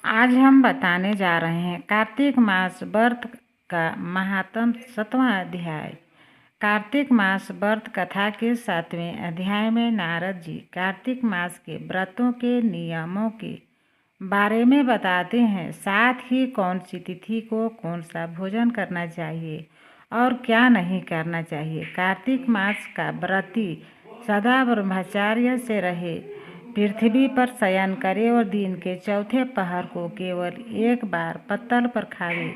आज हम बताने जा रहे हैं कार्तिक मास व्रत का महात्म 7वां अध्याय। कार्तिक मास व्रत कथा के 7वें अध्याय में नारद जी कार्तिक मास के व्रतों के नियमों के बारे में बताते हैं, साथ ही कौन सी तिथि को कौन सा भोजन करना चाहिए और क्या नहीं करना चाहिए। कार्तिक मास का व्रती सदा ब्रह्मचर्य से रहे, पृथ्वी पर शयन करे और दिन के चौथे पहर को केवल एक बार पत्तल पर खावे।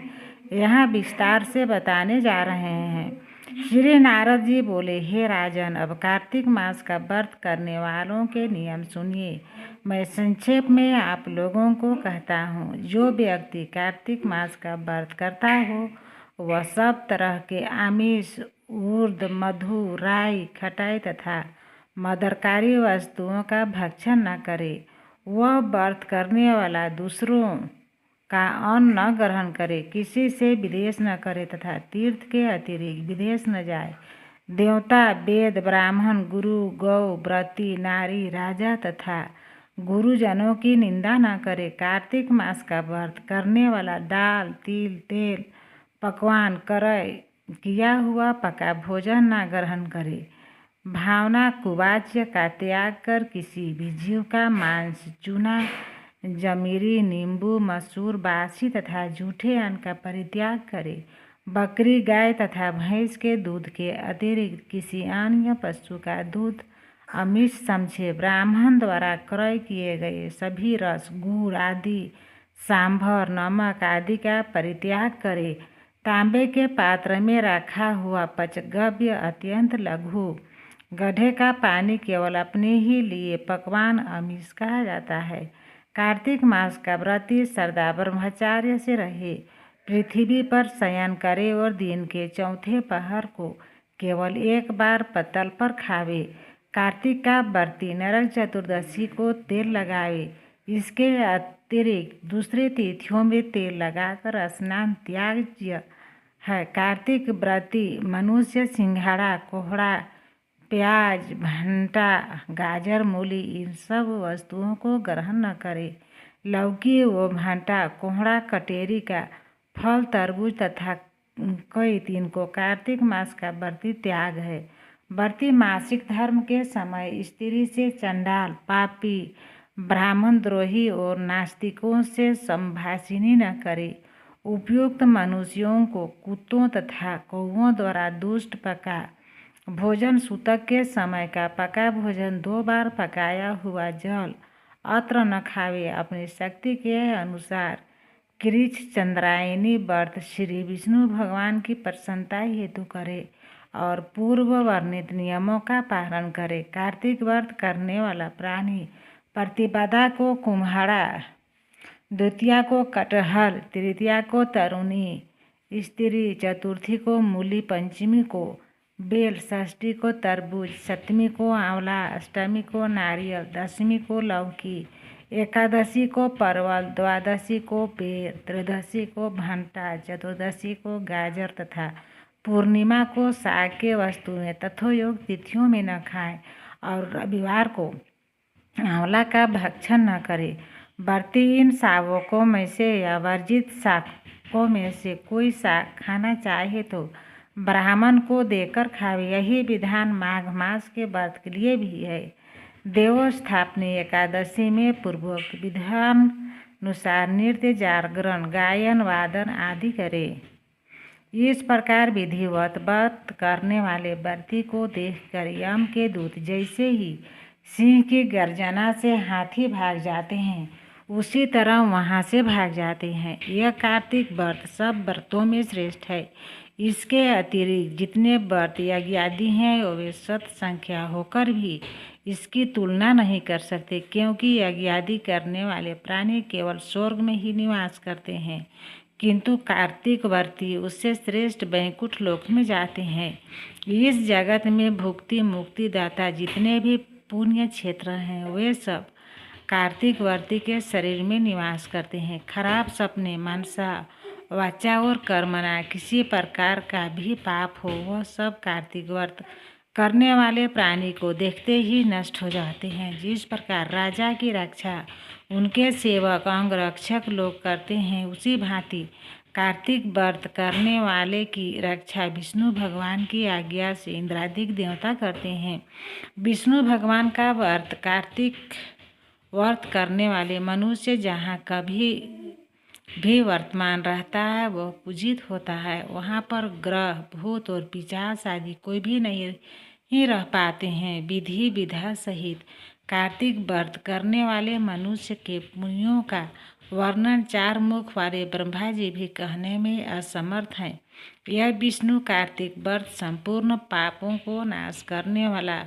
यहाँ विस्तार से बताने जा रहे हैं। श्री नारद जी बोले, हे राजन, अब कार्तिक मास का व्रत करने वालों के नियम सुनिए। मैं संक्षेप में आप लोगों को कहता हूँ। जो व्यक्ति कार्तिक मास का व्रत करता हो वह सब तरह के आमिष, उर्द, मधु, राई, खटाई तथा मदरकारी वस्तुओं का भक्षण न करे। वह व्रत करने वाला दूसरों का अन्न न ग्रहण करे, किसी से विदेश न करे तथा तीर्थ के अतिरिक्त विदेश न जाए। देवता, वेद, ब्राह्मण, गुरु, गौ, व्रती, नारी, राजा तथा गुरुजनों की निंदा न करे। कार्तिक मास का व्रत करने वाला दाल, तिल, तेल, पकवान, क्रय किया हुआ पका भोजन न ग्रहण करे। भावना कुवाच्य का त्याग कर किसी भी जीव का मांस, चूना, जमीरी, नींबू, मसूर, बासी तथा जूठे अन्न का परित्याग करे। बकरी, गाय तथा भैंस के दूध के अतिरिक्त किसी अन्य पशु का दूध अमिष समझे। ब्राह्मण द्वारा क्रय किए गए सभी रस, गुड़ आदि, सांभर, नमक आदि का परित्याग करे। तांबे के पात्र में रखा हुआ पचगव्य अत्यंत लघु गड्ढे का पानी केवल अपने ही लिए पकवान अमिष कहा जाता है। कार्तिक मास का व्रती सदा ब्रह्मचर्य से रहे, पृथ्वी पर शयन करे और दिन के चौथे पहर को केवल एक बार पत्तल पर खावे। कार्तिक का व्रती नरक चतुर्दशी को तेल लगावे। इसके अतिरिक्त दूसरे तिथियों में तेल लगाकर स्नान त्याज्य है। कार्तिक व्रती मनुष्य सिंघाड़ा, कोहड़ा, प्याज, भंटा, गाजर, मूली इन सब वस्तुओं को ग्रहण न करे। लौकी व भंटा, कोहड़ा, कटेरी का फल, तरबूज तथा कई तीन को कार्तिक मास का व्रती त्याग है। व्रती मासिक धर्म के समय स्त्री से चंडाल, पापी, ब्राह्मण द्रोही और नास्तिकों से संभाषिणी न करे। उपयुक्त मनुष्यों को कुत्तों तथा कौओं द्वारा दुष्ट पका भोजन, सूतक के समय का पका भोजन, 2 बार पकाया हुआ जल अत्र न खावे। अपनी शक्ति के अनुसार कृच्छ चंद्रायणी व्रत श्री विष्णु भगवान की प्रसन्नता हेतु करे और पूर्व वर्णित नियमों का पालन करे। कार्तिक व्रत करने वाला प्राणी प्रतिपदा को कुम्हाड़ा, द्वितीया को कटहल, तृतीया को तरुणी, स्त्री, चतुर्थी को मूली, पंचमी को बेल, षष्ठी को तरबूज, सप्तमी को आंवला, अष्टमी को नारियल, दशमी को लौकी, एकादशी को परवल, द्वादशी को बेर, त्रयोदशी को भंटा, चतुर्दशी को गाजर तथा पूर्णिमा को साग के वस्तुएं तथोयोग तिथियों में न खाएं और रविवार को आंवला का भक्षण न करे। व्रती इन शावकों में से या वर्जित शाकों में से कोई शाक खाना चाहे तो ब्राह्मण को देकर खावे। यही विधान माघ मास के व्रत के लिए भी है। देवोत्थापनी एकादशी में पूर्वोक्त विधान अनुसार नृत्य, जागरण, गायन, वादन आदि करे। इस प्रकार विधिवत व्रत करने वाले व्रती को देखकर यम के दूत जैसे ही सिंह की गर्जना से हाथी भाग जाते हैं, उसी तरह वहाँ से भाग जाते हैं। यह कार्तिक व्रत सब व्रतों में श्रेष्ठ है। इसके अतिरिक्त जितने व्रत यज्ञ आदि हैं वे शत संख्या होकर भी इसकी तुलना नहीं कर सकते, क्योंकि यज्ञ आदि करने वाले प्राणी केवल स्वर्ग में ही निवास करते हैं, किंतु कार्तिक व्रती उससे श्रेष्ठ वैकुंठ लोक में जाते हैं। इस जगत में भुक्ति मुक्ति दाता जितने भी पुण्य क्षेत्र हैं वे सब कार्तिक व्रती के शरीर में निवास करते हैं। खराब सपने, मनसा, वाचा और कर्मणा किसी प्रकार का भी पाप हो वह सब कार्तिक व्रत करने वाले प्राणी को देखते ही नष्ट हो जाते हैं। जिस प्रकार राजा की रक्षा उनके सेवक अंगरक्षक लोग करते हैं, उसी भांति कार्तिक व्रत करने वाले की रक्षा विष्णु भगवान की आज्ञा से इंद्रादिक देवता करते हैं। विष्णु भगवान का व्रत कार्तिक व्रत करने वाले मनुष्य जहाँ कभी भी वर्तमान रहता है वह पूजित होता है। वहाँ पर ग्रह, भूत और पिशाच आदि कोई भी नहीं रह पाते हैं। विधि विधा सहित कार्तिक व्रत करने वाले मनुष्य के पुण्यों का वर्णन चार मुख वाले ब्रह्मा जी भी कहने में असमर्थ हैं। यह विष्णु कार्तिक व्रत संपूर्ण पापों को नाश करने वाला,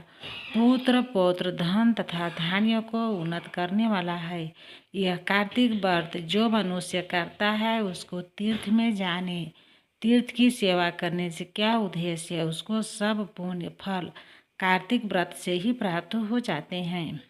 पुत्र पौत्र धन तथा धान्य को उन्नत करने वाला है। यह कार्तिक व्रत जो मनुष्य करता है उसको तीर्थ में जाने, तीर्थ की सेवा करने से क्या उद्देश्य है, उसको सब पुण्य फल कार्तिक व्रत से ही प्राप्त हो जाते हैं।